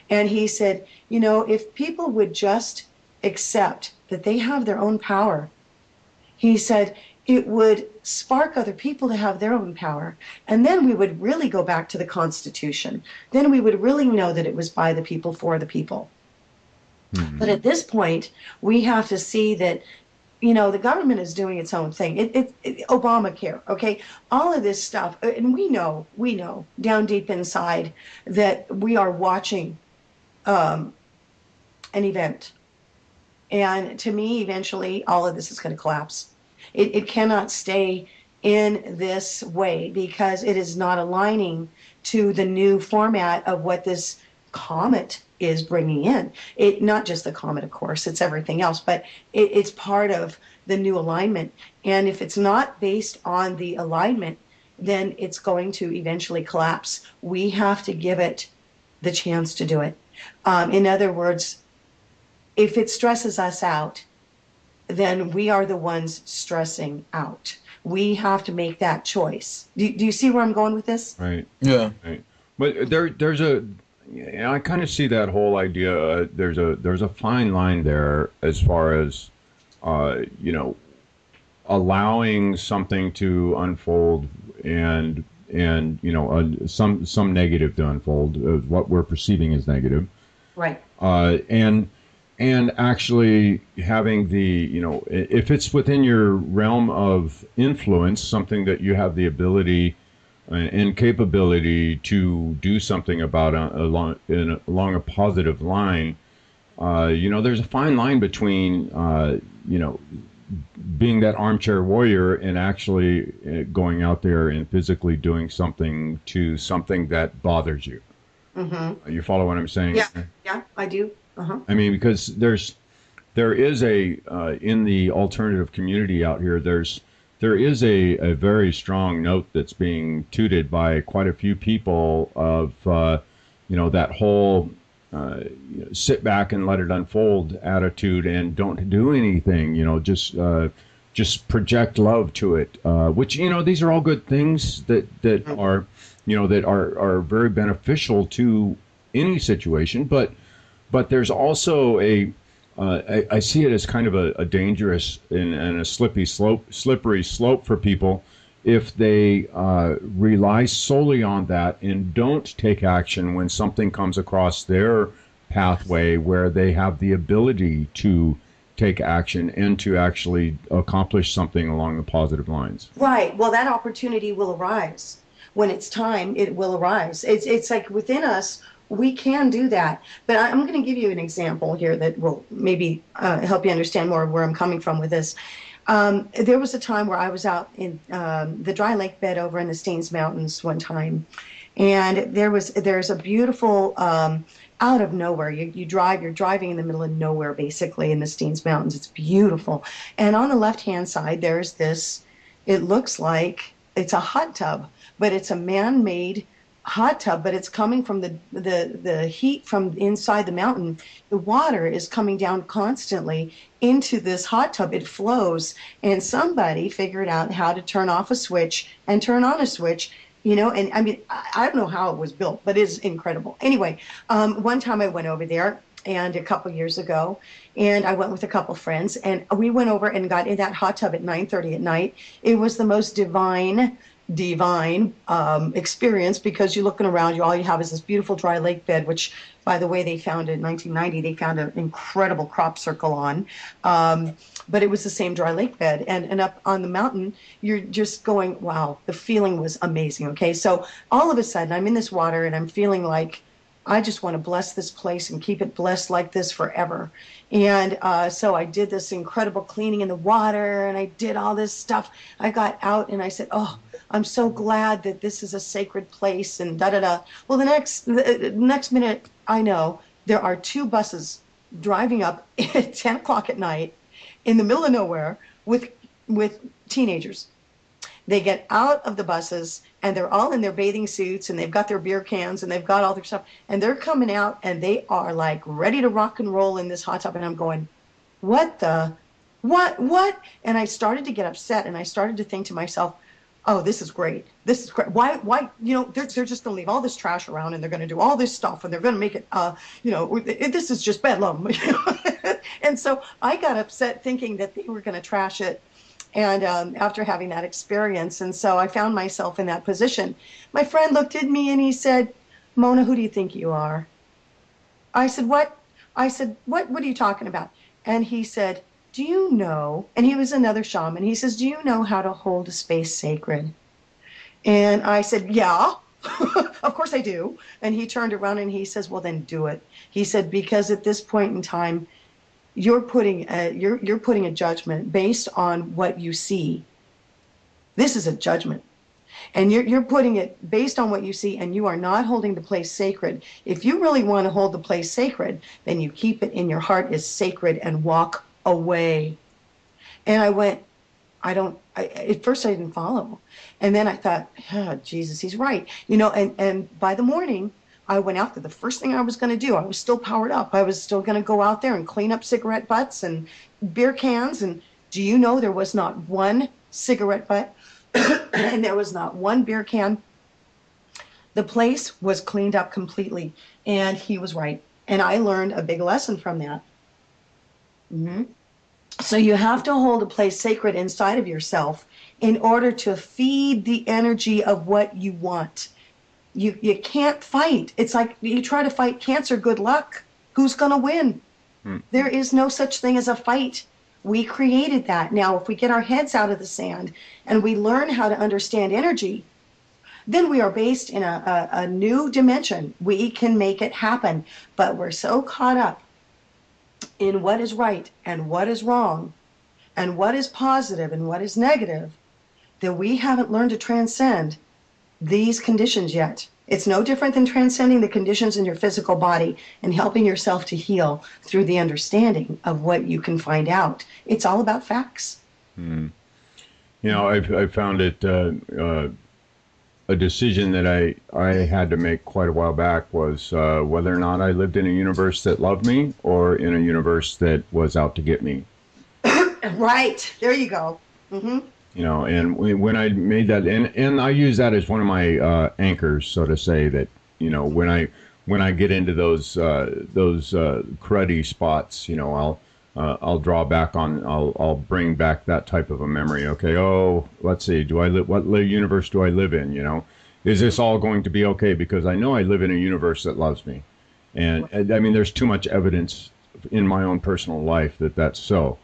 And he said, if people would just accept that they have their own power, he said, it would spark other people to have their own power. And then we would really go back to the Constitution. Then we would really know that it was by the people, for the people. Mm-hmm. But at this point, we have to see that, the government is doing its own thing. Obamacare, okay? All of this stuff. And we know down deep inside that we are watching an event. And to me, eventually, all of this is going to collapse. It cannot stay in this way, because it is not aligning to the new format of what this comet is bringing in. It not just the comet, of course, it's everything else, but it's part of the new alignment. And if it's not based on the alignment, then it's going to eventually collapse. We have to give it the chance to do it. In other words, if it stresses us out, then we are the ones stressing out. We have to make that choice. Do you see where I'm going with this? Right. Yeah. Right. But there's I kind of see that whole idea. There's a fine line there as far as, allowing something to unfold and some negative to unfold, what we're perceiving as negative. Right. And actually having the, if it's within your realm of influence, something that you have the ability and capability to do something about along a positive line, there's a fine line between, being that armchair warrior and actually going out there and physically doing something to something that bothers you. Mm-hmm. You follow what I'm saying? Yeah, I do. Uh-huh. I mean, because there is in the alternative community out here, there is a very strong note that's being tooted by quite a few people of, that whole sit back and let it unfold attitude and don't do anything, just project love to it, which, these are all good things that are, that are very beneficial to any situation. But there's also I see it as kind of a dangerous and a slippery slope for people if they rely solely on that and don't take action when something comes across their pathway where they have the ability to take action and to actually accomplish something along the positive lines. Right. Well, that opportunity will arise. When it's time, it will arise. It's like within us, we can do that. But I'm going to give you an example here that will maybe help you understand more of where I'm coming from with this. There was a time where I was out in the dry lake bed over in the Staines Mountains one time, and there's a beautiful out of nowhere. You're driving in the middle of nowhere, basically, in the Staines Mountains. It's beautiful. And on the left-hand side, there's this, it looks like it's a hot tub, but it's a man-made hot tub, but it's coming from the heat from inside the mountain. The water is coming down constantly into this hot tub. It flows, and somebody figured out how to turn off a switch and turn on a switch. And I mean, I don't know how it was built, but it's incredible. Anyway, one time I went over there, and a couple years ago, and I went with a couple friends, and we went over and got in that hot tub at 9:30 at night. It was the most divine experience, because you're looking around, all you have is this beautiful dry lake bed, which, by the way, they found in 1990, they found an incredible crop circle on. But it was the same dry lake bed. And up on the mountain, you're just going, wow, the feeling was amazing. Okay, so all of a sudden, I'm in this water, and I'm feeling like I just want to bless this place and keep it blessed like this forever. And so I did this incredible cleaning in the water, and I did all this stuff. I got out, and I said, oh, I'm so glad that this is a sacred place, and da-da-da. Well, the next minute, I know there are two buses driving up at 10 o'clock at night in the middle of nowhere with teenagers. They get out of the buses, and they're all in their bathing suits, and they've got their beer cans, and they've got all their stuff, and they're coming out, and they are like ready to rock and roll in this hot tub. And I'm going, what? And I started to get upset, and I started to think to myself, oh, this is great. This is great. Why, they're just going to leave all this trash around, and they're going to do all this stuff, and they're going to make it, this is just bedlam. And so I got upset thinking that they were going to trash it. And after having that experience, and so I found myself in that position. My friend looked at me and he said, Mona, who do you think you are? I said, what? I said, what are you talking about? And he said, do you know, and he was another shaman, he says, do you know how to hold a space sacred? And I said, yeah, of course I do. And he turned around and he says, well, then do it. He said, because at this point in time, you're putting a judgment based on what you see. This is a judgment. And you're putting it based on what you see, and you are not holding the place sacred. If you really want to hold the place sacred, then you keep it in your heart as sacred and walk away. And I went, at first I didn't follow. And then I thought, oh, Jesus, he's right. And by the morning, I went out there. The first thing I was going to do, I was still powered up. I was still going to go out there and clean up cigarette butts and beer cans. And do you know there was not one cigarette butt and there was not one beer can? The place was cleaned up completely. And he was right. And I learned a big lesson from that. Mm-hmm. So you have to hold a place sacred inside of yourself in order to feed the energy of what you want. You can't fight. It's like you try to fight cancer, good luck. Who's going to win? There is no such thing as a fight. We created that. Now, if we get our heads out of the sand and we learn how to understand energy, then we are based in a new dimension. We can make it happen. But we're so caught up in what is right and what is wrong and what is positive and what is negative that we haven't learned to transcend these conditions yet. It's no different than transcending the conditions in your physical body and helping yourself to heal through the understanding of what you can find out. It's all about facts. I found it a decision that I had to make quite a while back was whether or not I lived in a universe that loved me or in a universe that was out to get me. Right. There you go. Mm-hmm. And when I made that, and I use that as one of my anchors, so to say, that when I get into those cruddy spots, I'll draw back on, I'll bring back that type of a memory. Okay, oh, let's see, do I live, what universe do I live in? You know, is this all going to be okay? Because I know I live in a universe that loves me, and I mean, there's too much evidence in my own personal life that that's so.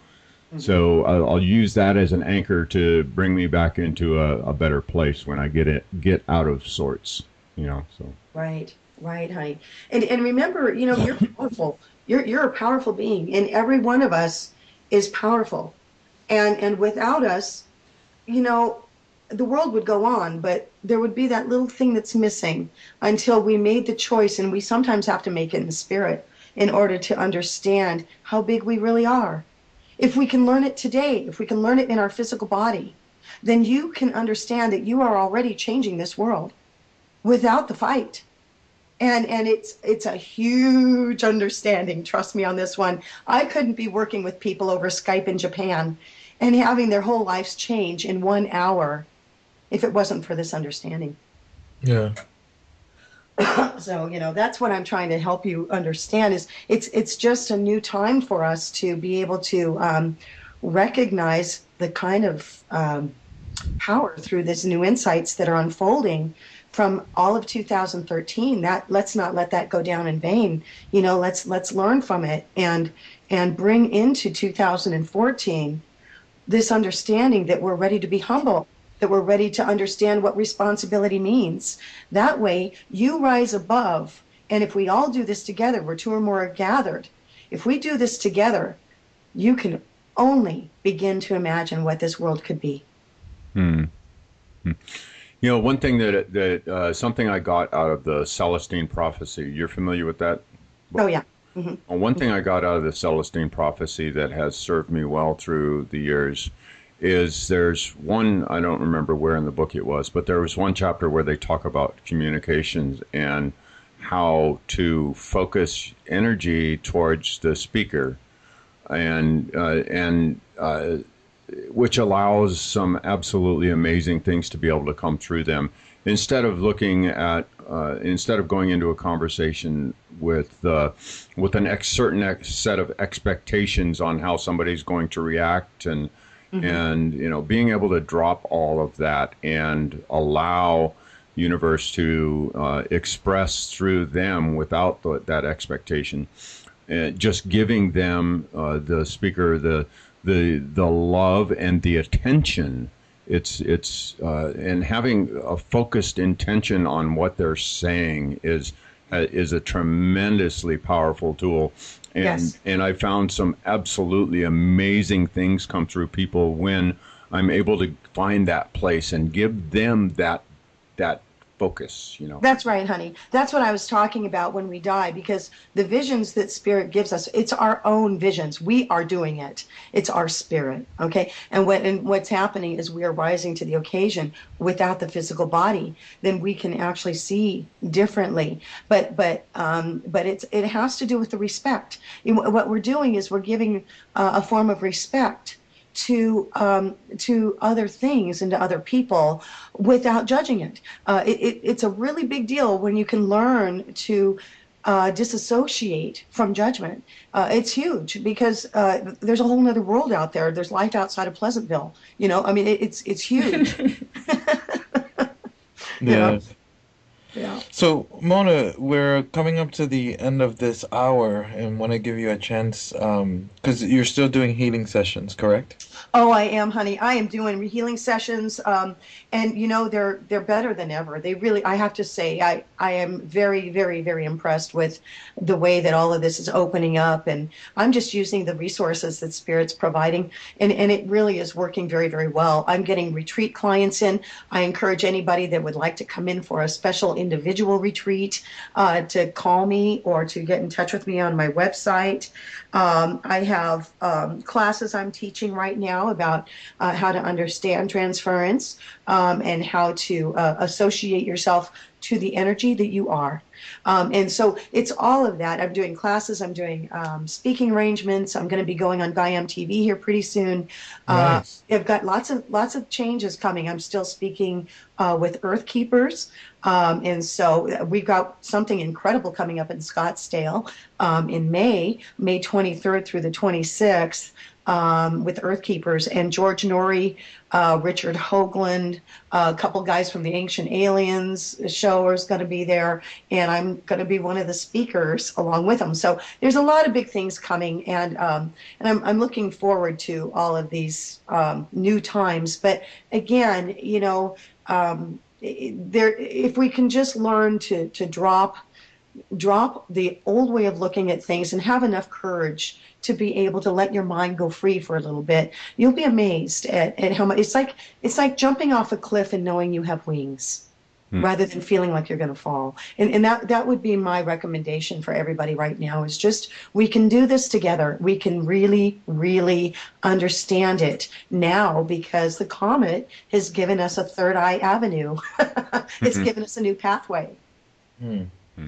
So I'll use that as an anchor to bring me back into a better place when I get out of sorts. You know, so. Right, right, honey. And remember, you know, you're powerful. You're a powerful being, and every one of us is powerful. And without us, you know, the world would go on, but there would be that little thing that's missing until we made the choice, and we sometimes have to make it in the spirit in order to understand how big we really are. If we can learn it today, if we can learn it in our physical body, then you can understand that you are already changing this world without the fight. And it's a huge understanding, trust me on this one. I couldn't be working with people over Skype in Japan and having their whole lives change in 1 hour if it wasn't for this understanding. Yeah. So, you know, that's what I'm trying to help you understand is it's just a new time for us to be able to recognize the kind of power through these new insights that are unfolding from all of 2013. That let's not let that go down in vain. You know, let's learn from it and bring into 2014 this understanding that we're ready to be humble, that we're ready to understand what responsibility means. That way, you rise above, and if we all do this together, where two or more are gathered, if we do this together, you can only begin to imagine what this world could be. Hmm. You know, one thing that something I got out of the Celestine prophecy. You're familiar with that? Oh yeah. Mm-hmm. Well, one thing I got out of the Celestine prophecy that has served me well through the years is there's one, I don't remember where in the book it was, but there was one chapter where they talk about communications and how to focus energy towards the speaker, and which allows some absolutely amazing things to be able to come through them. Instead of looking at, instead of going into a conversation with certain set of expectations on how somebody's going to react, and and you know, being able to drop all of that and allow universe to express through them without that expectation, just giving them the speaker the love and the attention. It's and having a focused intention on what they're saying is a tremendously powerful tool. And Yes. and I found some absolutely amazing things come through people when I'm able to find that place and give them that focus, you know. That's right, honey. That's what I was talking about when we die, because the visions that spirit gives us, it's our own visions. We are doing it. It's our spirit, okay? And what's happening is we are rising to the occasion without the physical body. Then we can actually see differently. But it has to do with the respect. What we're doing is we're giving a form of respect to other things and to other people without judging it. It's a really big deal when you can learn to disassociate from judgment. It's huge because there's a whole nother world out there. There's life outside of Pleasantville. You know, I mean, it's huge. You know? Yeah. So, Mona, we're coming up to the end of this hour and want to give you a chance, because you're still doing healing sessions, correct? Oh, I am, honey. I am doing healing sessions, and you know they're better than ever. They really, I have to say, I am very, very, very impressed with the way that all of this is opening up, and I'm just using the resources that Spirit's providing, and it really is working very, very well. I'm getting retreat clients in. I encourage anybody that would like to come in for a special individual retreat to call me or to get in touch with me on my website. I have classes I'm teaching right now about how to understand transference. and how to associate yourself to the energy that you are. And so it's all of that. I'm doing classes, I'm doing speaking arrangements. I'm going to be going on GAIAM TV here pretty soon. Nice. I've got lots of changes coming. I'm still speaking with Earth Keepers. And so we've got something incredible coming up in Scottsdale in May 23rd through the 26th. With Earth Keepers and George Norrie, Richard Hoagland, a couple guys from the Ancient Aliens show is going to be there, and I'm going to be one of the speakers along with them. So there's a lot of big things coming, and I'm looking forward to all of these new times. But again, you know, if we can just learn to drop the old way of looking at things and have enough courage to be able to let your mind go free for a little bit, you'll be amazed at how much it's like jumping off a cliff and knowing you have wings rather than feeling like you're going to fall. And that would be my recommendation for everybody right now, is just, we can do this together. We can really, really understand it now, because the comet has given us a third eye avenue. It's given us a new pathway.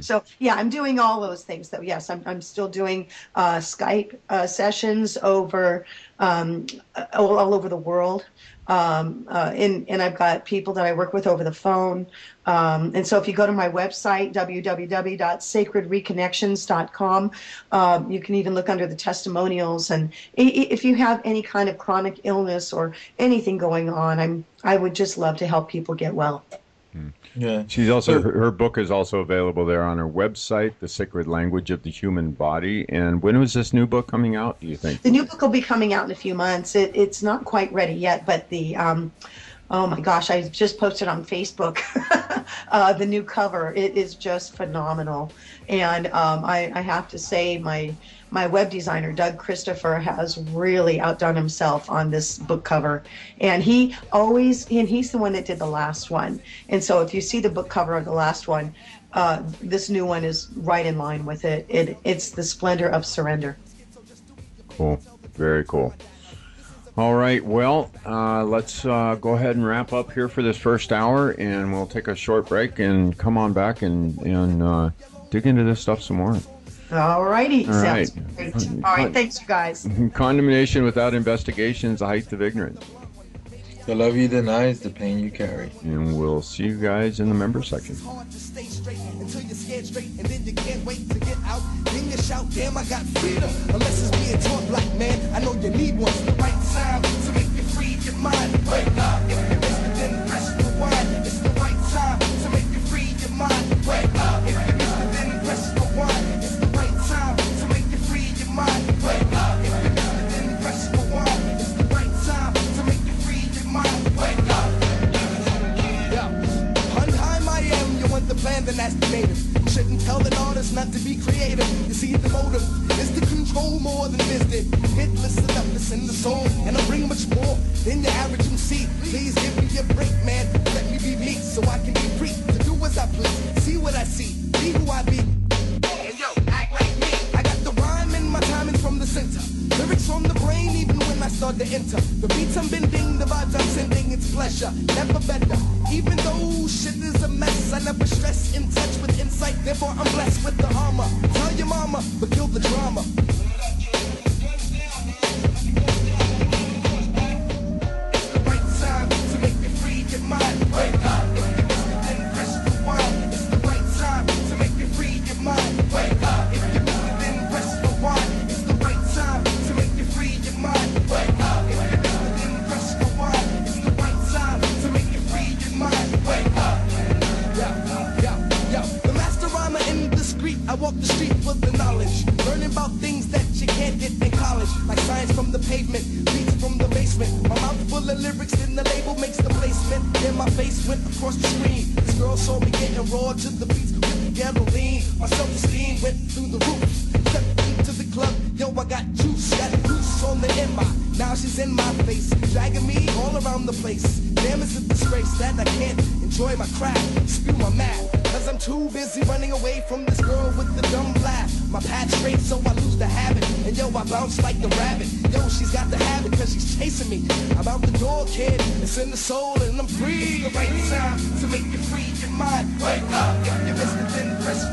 So yeah, I'm doing all those things. Though yes, I'm still doing Skype sessions over all over the world, and I've got people that I work with over the phone. And so if you go to my website, www.sacredreconnections.com, you can even look under the testimonials. And if you have any kind of chronic illness or anything going on, I would just love to help people get well. Yeah, she's also her book is also available there on her website, The Sacred Language of the Human Body. And when was this new book coming out, do you think? The new book will be coming out in a few months. It's not quite ready yet, but the oh my gosh, I just posted on Facebook the new cover. It is just phenomenal, and I have to say my web designer, Doug Christopher, has really outdone himself on this book cover. And he's the one that did the last one. And so if you see the book cover of the last one, this new one is right in line with it. It's The Splendor of Surrender. Cool. Very cool. All right. Well, let's go ahead and wrap up here for this first hour, and we'll take a short break and come on back and dig into this stuff some more. All righty. All Sounds right. great. All right. Thanks, you guys. Condemnation without investigation is the height of ignorance. The love you deny is the pain you carry. And we'll see you guys in the member section. It's hard to stay straight until you're scared straight, and then you can't wait to get out. Then you shout, damn, I got freedom. Unless it's being taught, black man, I know you need one. The right time to make you free your mind. Wake up. If you missed it, then press rewind. It's the right time to make you free your mind. Wake up. If you missed it, then press rewind. It's the right time to make you free your mind. Wake up. If you missed it, then press rewind. It's the right time to make you free your mind. Wake up. Unheim I am, you want the plan, then that's the native. Shouldn't tell an artist not to be creative. You see, the motive is to control more than business. Hit, listen up, listen the song, and I'll bring much more than your average MC. Please give me a break, man. Let me be me so I can be free to do as I please. See what I see, be who I be. And yo, act like me. I got the rhyme and my timing from the center. Lyrics on the brain even when I start to enter. The beats I'm bending, the vibes I'm sending, it's pleasure, never better. Even though shit is a mess, I never stress, in touch with insight, therefore I'm blessed with the armor. Tell your mama, but kill the drama. It's the right time to make you free your mind. Wake up. If you missed it, then press rewind. It's the right time to make you free your mind. Wake up. If you missed it, then press rewind. It's the right time to make you free your mind. Wake up. If you missed it, then press rewind. It's the right time to make you free your mind. Wake up. Yo. The master rhymer indiscreet. I walk the street with the knowledge, learning about things that you can't get in college, like science from the pavement, beats from the basement. My mouth full of lyrics, then the label makes the placement. Then my face went across the screen. This girl saw me getting raw to the beats with the gasoline. My self-esteem went through the roof. Stepped into the club, yo, I got juice, got loose on the MI. Now she's in my face, dragging me all around the place. Damn, it's a disgrace that I can't enjoy my craft, spew my math, cause I'm too busy running away from this girl with the dumb laugh. My path straight, so I lose the habit, and And yo, I bounce like a rabbit. Yo, she's got the habit cause she's chasing me. I'm out the door, kid. It's in the soul and I'm free. The right time to make you free your mind. Wake up. If you missed it, then press